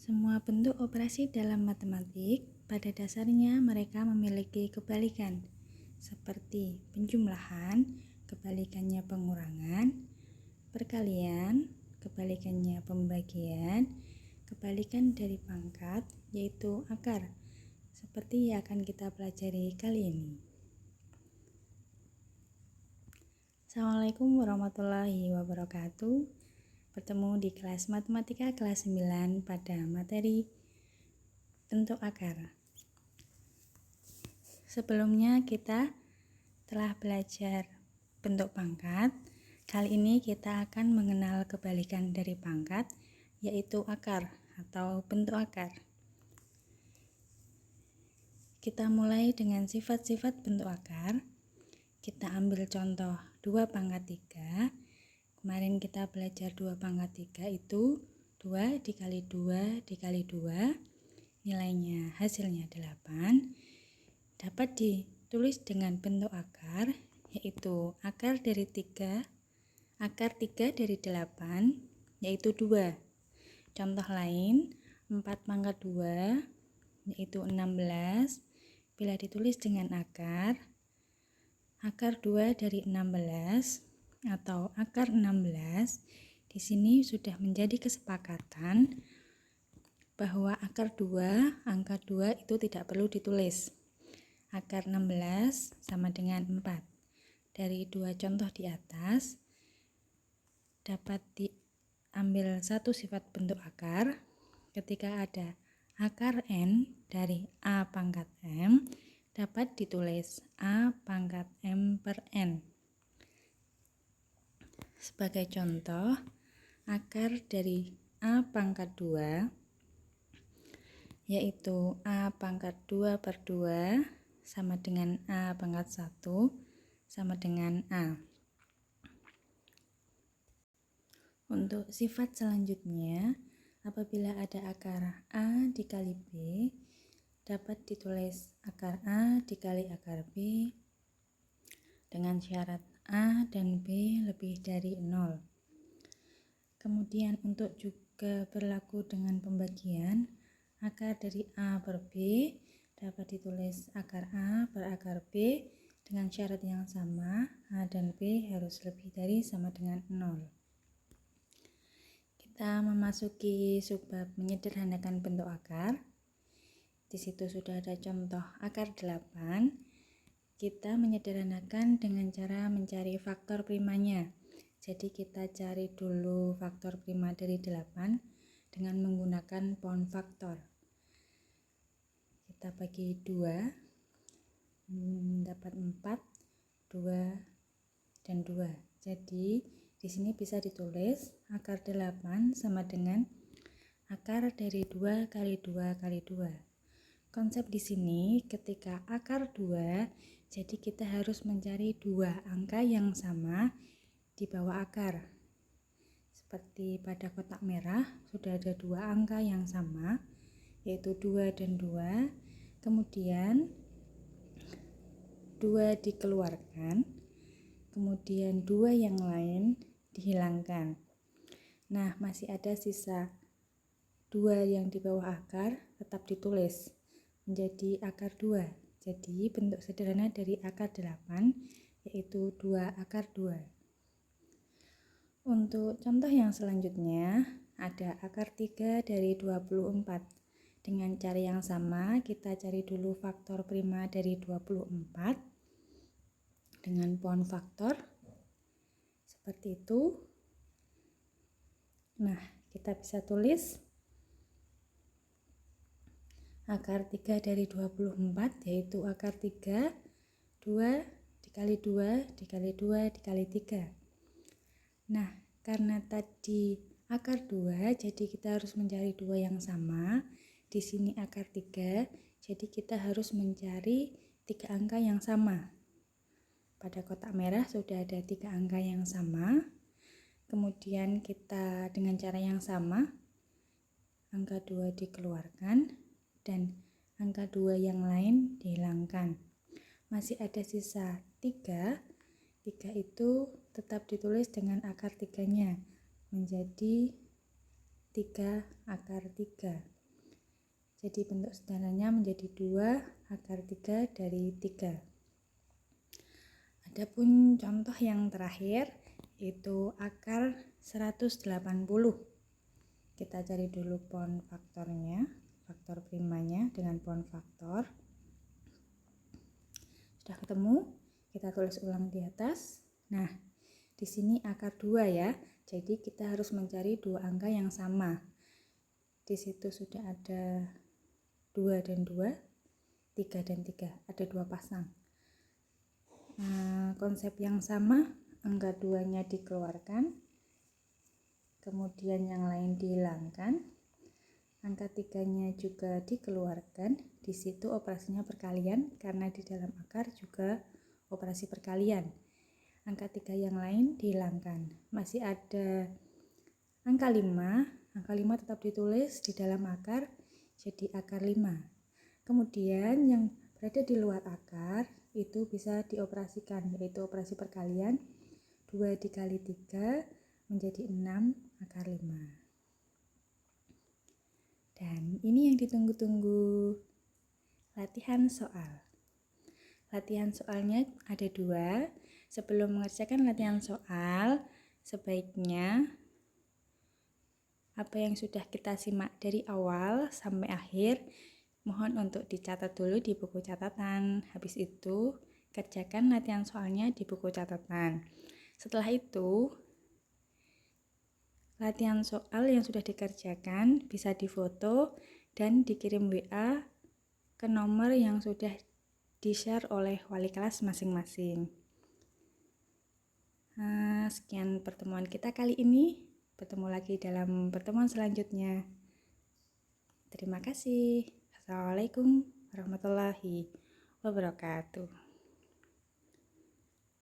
Semua bentuk operasi dalam matematik pada dasarnya mereka memiliki kebalikan, seperti penjumlahan, kebalikannya pengurangan, perkalian, kebalikannya pembagian, kebalikan dari pangkat, yaitu akar, seperti yang akan kita pelajari kali ini. Assalamualaikum warahmatullahi wabarakatuh. Bertemu di kelas matematika kelas 9 pada materi bentuk akar. Sebelumnya kita telah belajar bentuk pangkat. Kali ini kita akan mengenal kebalikan dari pangkat, yaitu akar atau bentuk akar. Kita mulai dengan sifat-sifat bentuk akar. Kita ambil contoh 2 pangkat 3. Kemarin kita belajar 2 pangkat 3 itu 2 dikali 2 dikali 2, nilainya hasilnya 8. Dapat ditulis dengan bentuk akar, yaitu akar 3 dari 8, yaitu 2. Contoh lain, 4 pangkat 2, yaitu 16. Bila ditulis dengan akar 2 dari 16 atau akar 16, di sini sudah menjadi kesepakatan bahwa akar 2, angka 2 itu tidak perlu ditulis. Akar 16 sama dengan 4. Dari 2 contoh di atas dapat diambil satu sifat bentuk akar. Ketika ada akar n dari a pangkat m, dapat ditulis a pangkat m per n. Sebagai contoh, akar dari a pangkat 2 yaitu a pangkat 2 per 2 sama dengan a pangkat 1 sama dengan a. Untuk sifat selanjutnya, apabila ada akar a dikali b, dapat ditulis akar a dikali akar b dengan syarat a dan b lebih dari 0. Kemudian untuk juga berlaku dengan pembagian, akar dari a per b dapat ditulis akar a per akar b dengan syarat yang sama, a dan b harus lebih dari sama dengan 0. Kita memasuki subbab menyederhanakan bentuk akar. Di situ sudah ada contoh akar 8. Kita menyederhanakan dengan cara mencari faktor primanya. Jadi kita cari dulu faktor prima dari 8 dengan menggunakan pound faktor. Kita bagi 2, dapat 4, 2, dan 2. Jadi di sini bisa ditulis akar 8 sama dengan akar dari 2 kali 2 kali 2. Konsep di sini ketika akar 2, jadi kita harus mencari 2 angka yang sama di bawah akar. Seperti pada kotak merah sudah ada 2 angka yang sama, yaitu 2 dan 2. Kemudian 2 dikeluarkan, kemudian 2 yang lain dihilangkan. Nah, masih ada sisa 2 yang di bawah akar tetap ditulis menjadi akar 2. Jadi bentuk sederhana dari akar 8 yaitu 2 akar 2. Untuk contoh yang selanjutnya ada akar 3 dari 24. Dengan cara yang sama kita cari dulu faktor prima dari 24 dengan pound faktor seperti itu. Nah, kita bisa tulis akar 3 dari 24 yaitu akar 3, 2 dikali 2 dikali 2 dikali 3. Nah, karena tadi akar 2, jadi kita harus mencari 2 yang sama. Di sini akar 3, jadi kita harus mencari 3 angka yang sama. Pada kotak merah sudah ada 3 angka yang sama. Kemudian kita dengan cara yang sama, angka 2 dikeluarkan dan angka 2 yang lain dihilangkan. Masih ada sisa 3. 3 itu tetap ditulis dengan akar 3-nya menjadi 3 akar 3. Jadi bentuk sederhananya menjadi 2 akar 3 dari 3. Adapun contoh yang terakhir yaitu akar 180. Kita cari dulu pohon faktornya, faktor primanya dengan pohon faktor. Sudah ketemu? Kita tulis ulang di atas. Nah, di sini akar 2 ya. Jadi kita harus mencari dua angka yang sama. Di situ sudah ada 2 dan 2, 3 dan 3, ada 2 pasang. Nah, konsep yang sama, angka 2-nya dikeluarkan, kemudian yang lain dihilangkan, angka 3-nya juga dikeluarkan. Di situ operasinya perkalian karena di dalam akar juga operasi perkalian. Angka 3 yang lain dihilangkan. Masih ada angka 5, angka 5 tetap ditulis di dalam akar, jadi akar 5. Kemudian yang berada di luar akar itu bisa dioperasikan, yaitu operasi perkalian. 2 dikali 3 menjadi 6 akar 5. Dan ini yang ditunggu-tunggu, latihan soal. Latihan soalnya ada 2. Sebelum mengerjakan latihan soal, sebaiknya apa yang sudah kita simak dari awal sampai akhir mohon untuk dicatat dulu di buku catatan. Habis itu kerjakan latihan soalnya di buku catatan. Setelah itu latihan soal yang sudah dikerjakan bisa difoto dan dikirim WA ke nomor yang sudah di-share oleh wali kelas masing-masing. Sekian pertemuan kita kali ini. Bertemu lagi dalam pertemuan selanjutnya. Terima kasih. Assalamualaikum warahmatullahi wabarakatuh.